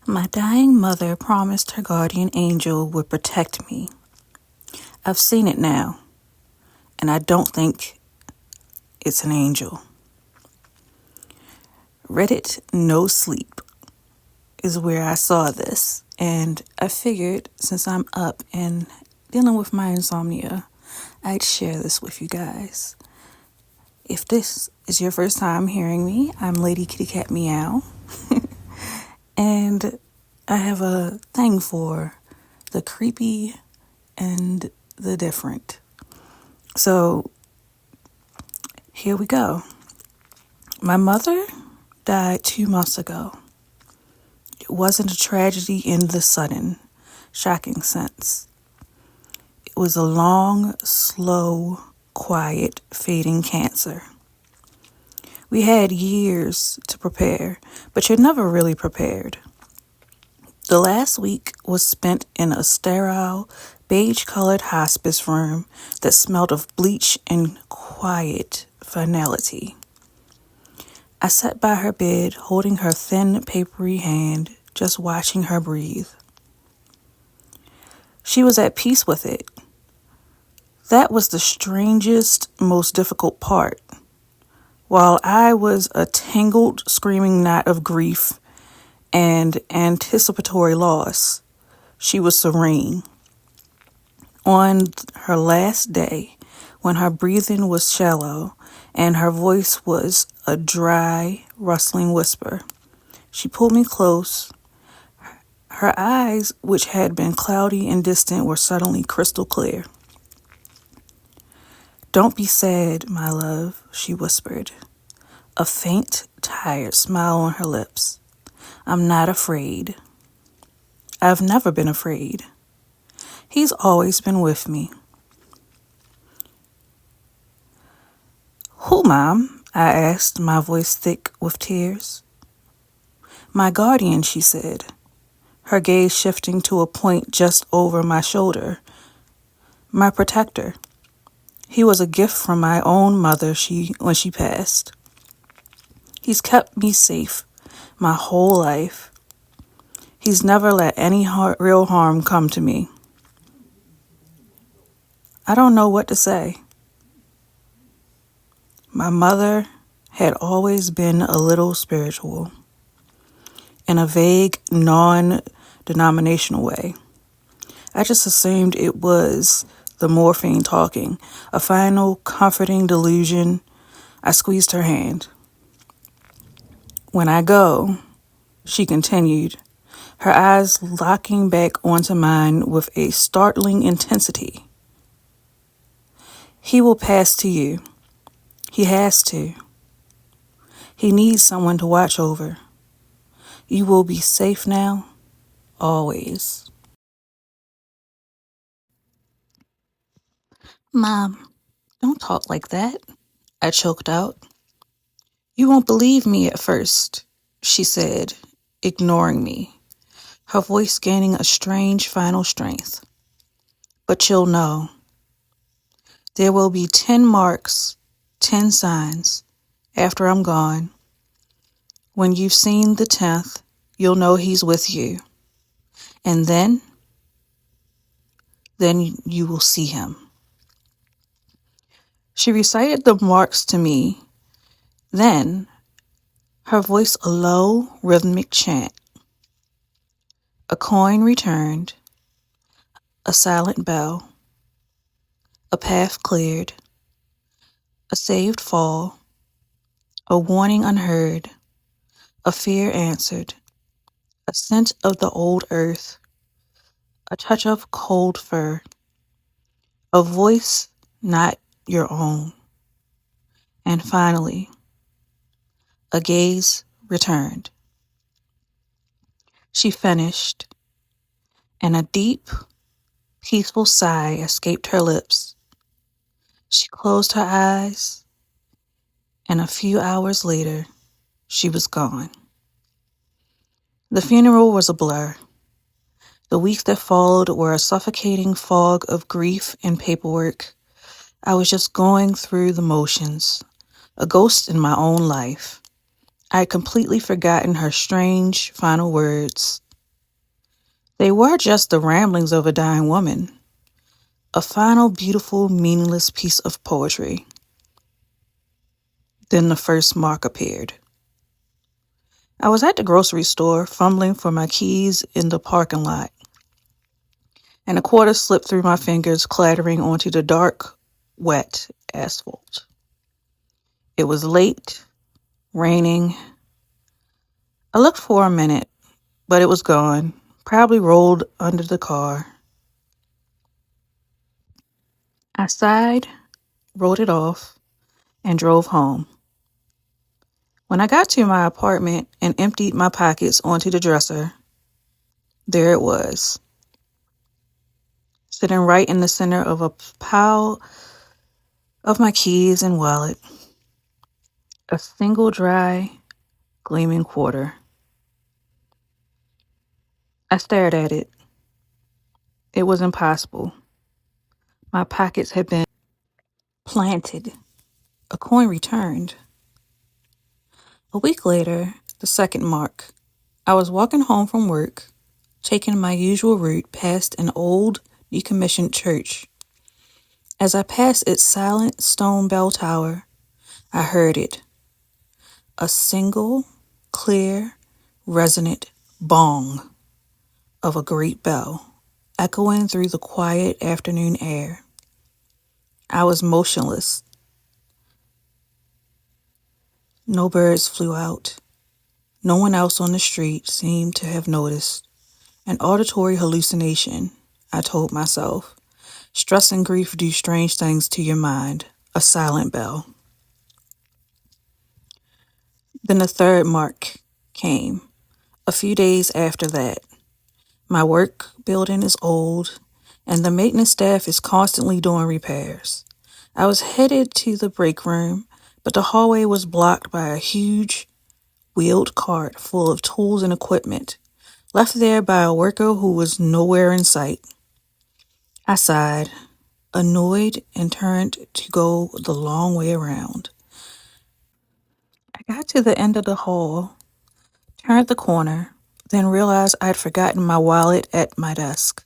My dying mother promised her guardian angel would protect me. I've seen it now, and I don't think it's an angel. Reddit No Sleep is where I saw this, and I figured since I'm up and dealing with my insomnia, I'd share this with you guys. If this is your first time hearing me, I'm Lady Kitty Cat Meow, and I have a thing for the creepy and the different. So here we go. My mother died 2 months ago. It wasn't a tragedy in the sudden, shocking sense. It was a long, slow, quiet, fading cancer. We had years to prepare, but you're never really prepared. The last week was spent in a sterile, beige-colored hospice room that smelled of bleach and quiet finality. I sat by her bed, holding her thin, papery hand, just watching her breathe. She was at peace with it. That was the strangest, most difficult part. While I was a tangled, screaming knot of grief and anticipatory loss, she was serene. On her last day, when her breathing was shallow and her voice was a dry, rustling whisper, she pulled me close. Her eyes, which had been cloudy and distant, were suddenly crystal clear. "Don't be sad, my love," she whispered, a faint, tired smile on her lips. "I'm not afraid. I've never been afraid. He's always been with me." "Who, Mom?" I asked, my voice thick with tears. "My guardian," she said, her gaze shifting to a point just over my shoulder. "My protector. He was a gift from my own mother when she passed. He's kept me safe my whole life. He's never let any real harm come to me." I don't know what to say. My mother had always been a little spiritual, in a vague, non-denominational way. I just assumed it was the morphine talking, a final, comforting delusion. I squeezed her hand. "When I go," she continued, her eyes locking back onto mine with a startling intensity, "he will pass to you. He has to. He needs someone to watch over. You will be safe now, always." "Mom, don't talk like that," I choked out. "You won't believe me at first," she said, ignoring me, her voice gaining a strange final strength. "But you'll know. There will be 10 marks, 10 signs, after I'm gone. When you've seen the 10th, you'll know he's with you. And then you will see him." She recited the marks to me. Then, her voice a low, rhythmic chant. A coin returned, a silent bell, a path cleared, a saved fall, a warning unheard, a fear answered, a scent of the old earth, a touch of cold fur, a voice not your own, and finally, a gaze returned. She finished, and a deep, peaceful sigh escaped her lips. She closed her eyes, and a few hours later, she was gone. The funeral was a blur. The weeks that followed were a suffocating fog of grief and paperwork. I was just going through the motions, a ghost in my own life. I had completely forgotten her strange final words. They were just the ramblings of a dying woman, a final, beautiful, meaningless piece of poetry. Then the first mark appeared. I was at the grocery store, fumbling for my keys in the parking lot, and a quarter slipped through my fingers, clattering onto the dark, wet asphalt. It was late, raining. I looked for a minute, but it was gone, probably rolled under the car. I sighed, wrote it off, and drove home. When I got to my apartment and emptied my pockets onto the dresser, there it was, sitting right in the center of a pile of my keys and wallet, a single dry, gleaming quarter. I stared at it. It was impossible. My pockets had been planted. A coin returned. A week later, the second mark. I was walking home from work, taking my usual route past an old, decommissioned church. As I passed its silent stone bell tower, I heard it. A single, clear, resonant bong of a great bell, echoing through the quiet afternoon air. I was motionless. No birds flew out. No one else on the street seemed to have noticed. An auditory hallucination, I told myself. Stress and grief do strange things to your mind. A silent bell. Then the third mark came. A few days after that. My work building is old, and the maintenance staff is constantly doing repairs. I was headed to the break room, but the hallway was blocked by a huge wheeled cart full of tools and equipment, left there by a worker who was nowhere in sight. I sighed, annoyed, and turned to go the long way around. I got to the end of the hall, turned the corner, then realized I'd forgotten my wallet at my desk.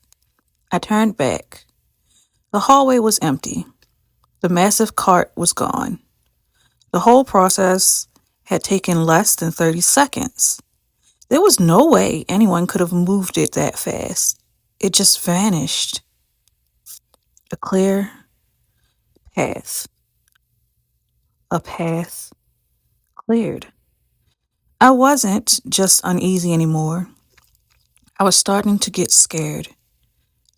I turned back. The hallway was empty. The massive cart was gone. The whole process had taken less than 30 seconds. There was no way anyone could have moved it that fast. It just vanished. A clear path. A path cleared. I wasn't just uneasy anymore. I was starting to get scared.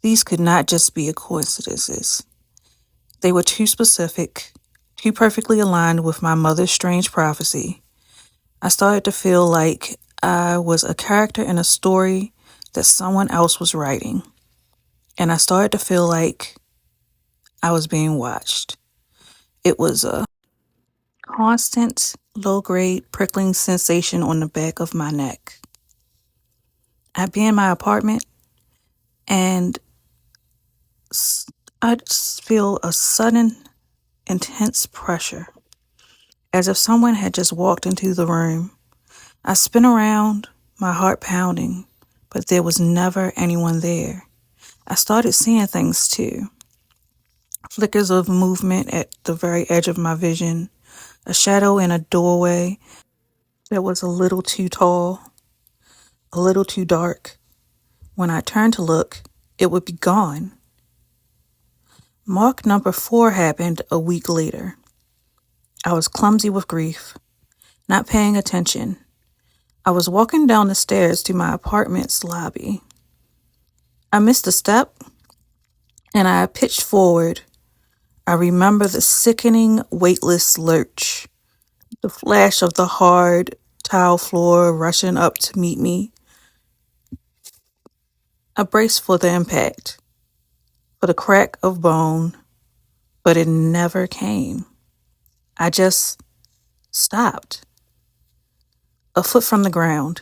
These could not just be coincidences. They were too specific, too perfectly aligned with my mother's strange prophecy. I started to feel like I was a character in a story that someone else was writing. And I started to feel like I was being watched. It was a constant, low-grade, prickling sensation on the back of my neck. I'd be in my apartment, and I'd feel a sudden, intense pressure, as if someone had just walked into the room. I spin around, my heart pounding, but there was never anyone there. I started seeing things too. Flickers of movement at the very edge of my vision, a shadow in a doorway that was a little too tall, a little too dark. When I turned to look, it would be gone. Mark number 4 happened a week later. I was clumsy with grief, not paying attention. I was walking down the stairs to my apartment's lobby. I missed a step, and I pitched forward. I remember the sickening, weightless lurch, the flash of the hard tile floor rushing up to meet me. I braced for the impact, for the crack of bone, but it never came. I just stopped, a foot from the ground,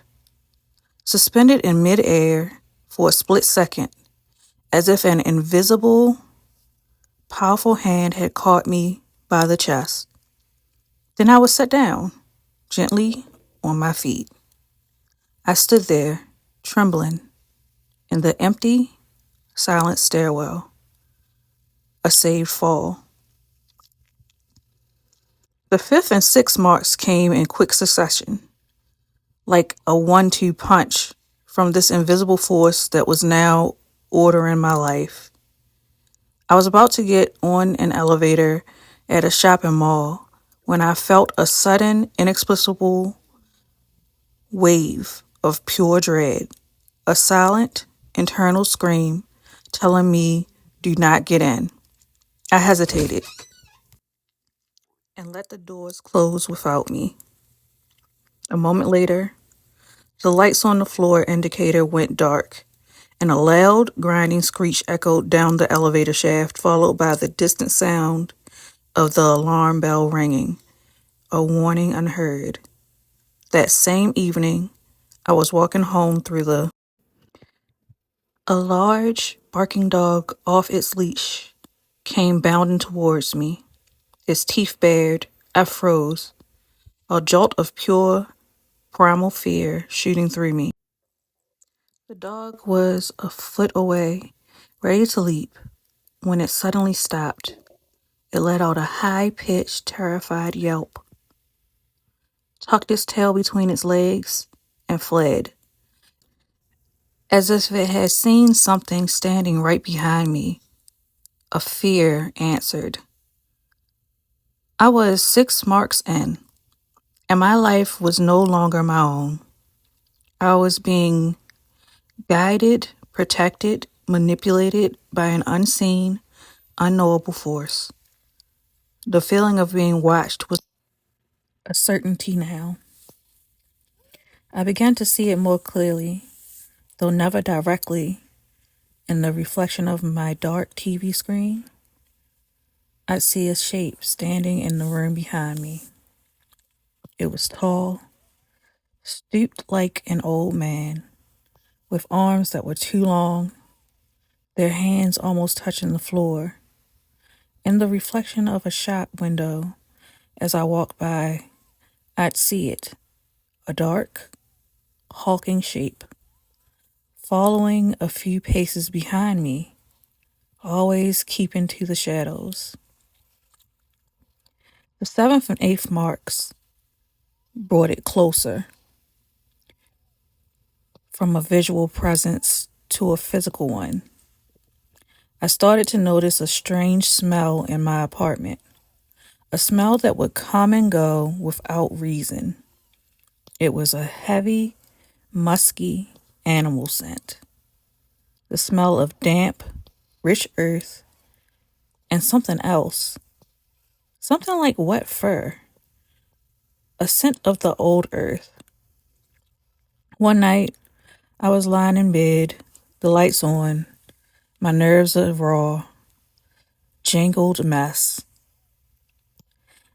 suspended in midair for a split second, as if an invisible, powerful hand had caught me by the chest. Then I was set down, gently on my feet. I stood there, trembling, In the empty, silent stairwell, a saved fall. The fifth and sixth marks came in quick succession, like a 1-2 punch from this invisible force that was now ordering my life. I was about to get on an elevator at a shopping mall when I felt a sudden, inexplicable wave of pure dread, a silent, internal scream telling me, "Do not get in." I hesitated and let the doors close without me. A moment later, the lights on the floor indicator went dark, and a loud, grinding screech echoed down the elevator shaft, followed by the distant sound of the alarm bell ringing, a warning unheard. That same evening, I was walking home through the... A large, barking dog off its leash came bounding towards me. His teeth bared. I froze, a jolt of pure, primal fear shooting through me. The dog was a foot away, ready to leap, when it suddenly stopped. It let out a high-pitched, terrified yelp, tucked its tail between its legs, and fled, as if it had seen something standing right behind me. A fear answered. I was 6 marks in, and my life was no longer my own. I was being guided, protected, manipulated by an unseen, unknowable force. The feeling of being watched was a certainty now. I began to see it more clearly, though never directly, in the reflection of my dark TV screen. I'd see a shape standing in the room behind me. It was tall, stooped like an old man, with arms that were too long, their hands almost touching the floor. In the reflection of a shop window, as I walked by, I'd see it, a dark, hulking shape, following a few paces behind me, always keeping to the shadows. The seventh and eighth marks brought it closer, from a visual presence to a physical one. I started to notice a strange smell in my apartment, a smell that would come and go without reason. It was a heavy, musky animal scent, the smell of damp, rich earth, and something else, something like wet fur, a scent of the old earth. One night, I was lying in bed, the lights on, my nerves a raw, jangled mess.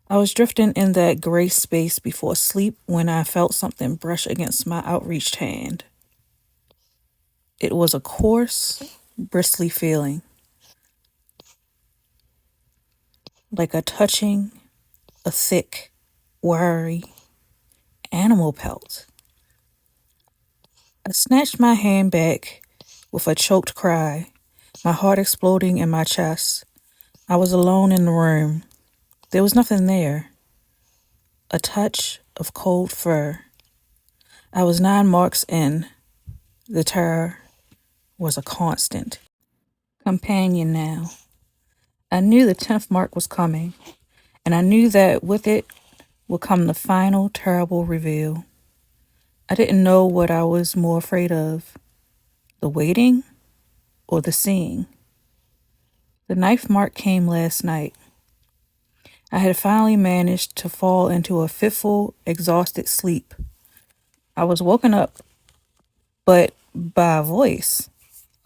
I was drifting in that gray space before sleep when I felt something brush against my outreached hand. It was a coarse, bristly feeling, like a touching, a thick, wiry animal pelt. I snatched my hand back with a choked cry, my heart exploding in my chest. I was alone in the room. There was nothing there. A touch of cold fur. I was 9 marks in. The terror was a constant companion now. I knew the 10th mark was coming, and I knew that with it would come the final terrible reveal. I didn't know what I was more afraid of, the waiting or the seeing. The 9th mark came last night. I had finally managed to fall into a fitful, exhausted sleep. I was woken up, but by a voice,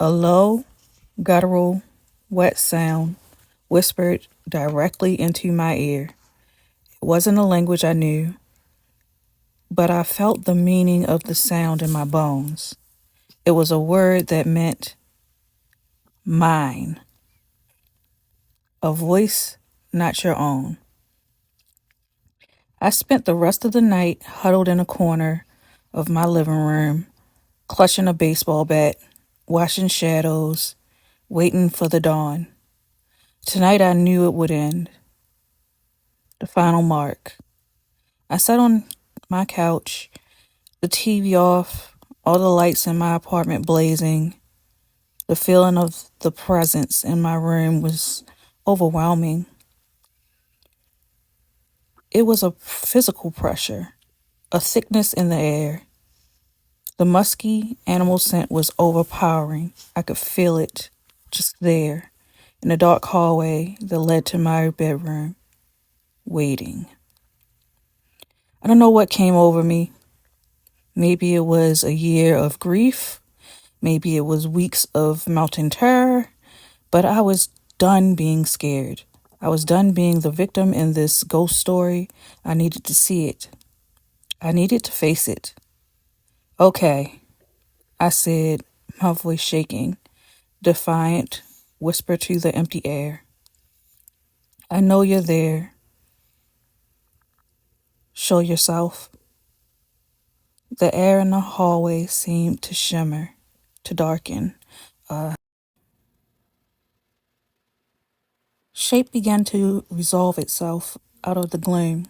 a low, guttural, wet sound whispered directly into my ear. It wasn't a language I knew, but I felt the meaning of the sound in my bones. It was a word that meant mine, a voice not your own. I spent the rest of the night huddled in a corner of my living room, clutching a baseball bat, watching shadows, waiting for the dawn. Tonight I knew it would end. The final mark. I sat on my couch, the TV off, all the lights in my apartment blazing. The feeling of the presence in my room was overwhelming. It was a physical pressure, a thickness in the air. The musky animal scent was overpowering. I could feel it just there in the dark hallway that led to my bedroom, waiting. I don't know what came over me. Maybe it was a year of grief. Maybe it was weeks of mounting terror. But I was done being scared. I was done being the victim in this ghost story. I needed to see it. I needed to face it. Okay, I said, my voice shaking, defiant, whisper to the empty air. I know you're there. Show yourself. The air in the hallway seemed to shimmer, to darken. Shape began to resolve itself out of the gloom.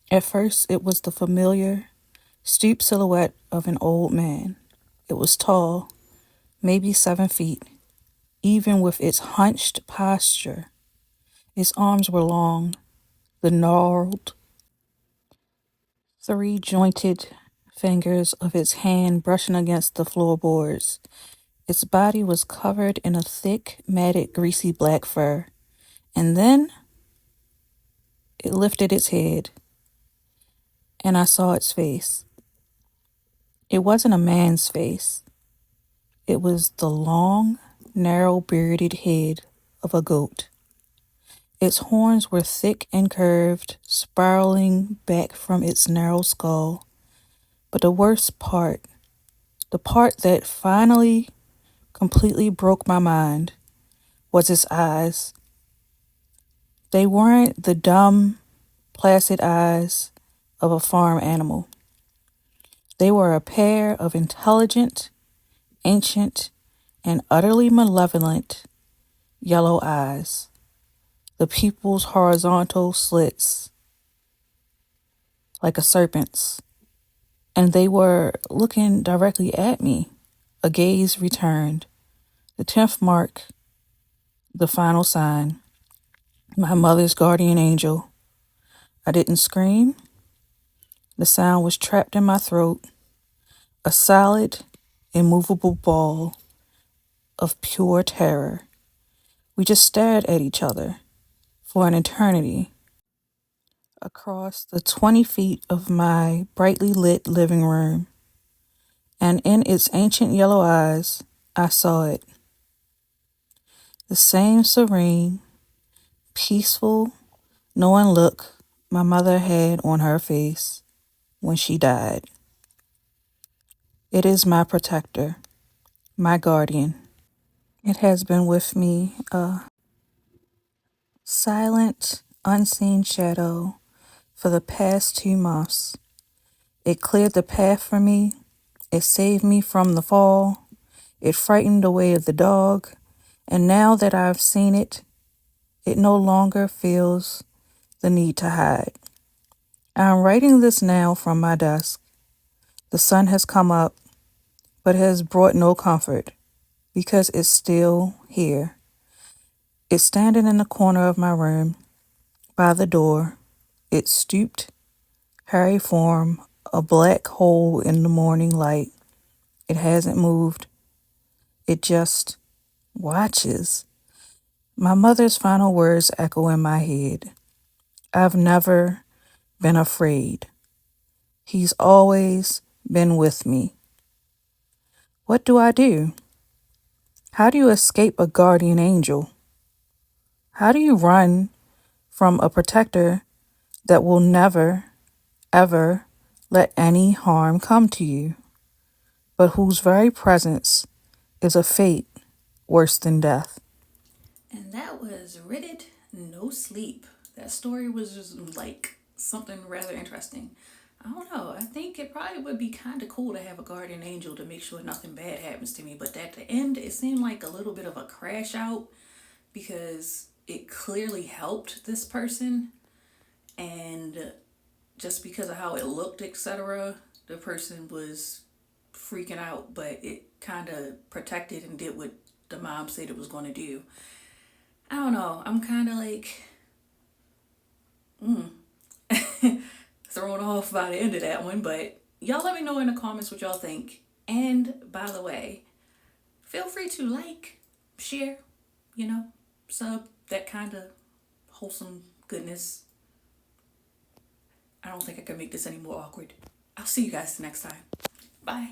At first, it was the familiar, stooped silhouette of an old man. It was tall, maybe 7 feet, even with its hunched posture. Its arms were long, the gnarled, three-jointed fingers of its hand brushing against the floorboards. Its body was covered in a thick, matted, greasy black fur. And then it lifted its head, and I saw its face. It wasn't a man's face. It was the long, narrow, bearded head of a goat. Its horns were thick and curved, spiraling back from its narrow skull. But the worst part, the part that finally completely broke my mind, was its eyes. They weren't the dumb, placid eyes of a farm animal. They were a pair of intelligent, ancient, and utterly malevolent yellow eyes. The pupils horizontal slits like a serpent's, and they were looking directly at me. A gaze returned. The 10th mark, the final sign. My mother's guardian angel. I didn't scream. The sound was trapped in my throat. A solid, immovable ball of pure terror. We just stared at each other for an eternity. Across the 20 feet of my brightly lit living room, and in its ancient yellow eyes, I saw it. The same serene, peaceful, knowing look my mother had on her face when she died. It is my protector, my guardian. It has been with me, a silent, unseen shadow for the past 2 months. It cleared the path for me. It saved me from the fall. It frightened away the dog. And now that I've seen it, it no longer feels the need to hide. I'm writing this now from my desk. The sun has come up, but has brought no comfort because it's still here. It's standing in the corner of my room, by the door. Its stooped, hairy form, a black hole in the morning light. It hasn't moved. It just watches. My mother's final words echo in my head. I've never been afraid. He's always been with me. What do I do? How do you escape a guardian angel? How do you run from a protector that will never, ever let any harm come to you, but whose very presence is a fate worse than death? And that was Ridded No Sleep. That story was just like something rather interesting. I don't know. I think it probably would be kind of cool to have a guardian angel to make sure nothing bad happens to me. But at the end, it seemed like a little bit of a crash out because it clearly helped this person. And just because of how it looked, etc., the person was freaking out. But it kind of protected and did what the mom said it was going to do. I don't know. I'm kind of like thrown off by the end of that one, but y'all let me know in the comments what y'all think. And by the way, feel free to like, share, you know, sub, that kind of wholesome goodness. I don't think I can make this any more awkward. I'll see you guys next time. Bye.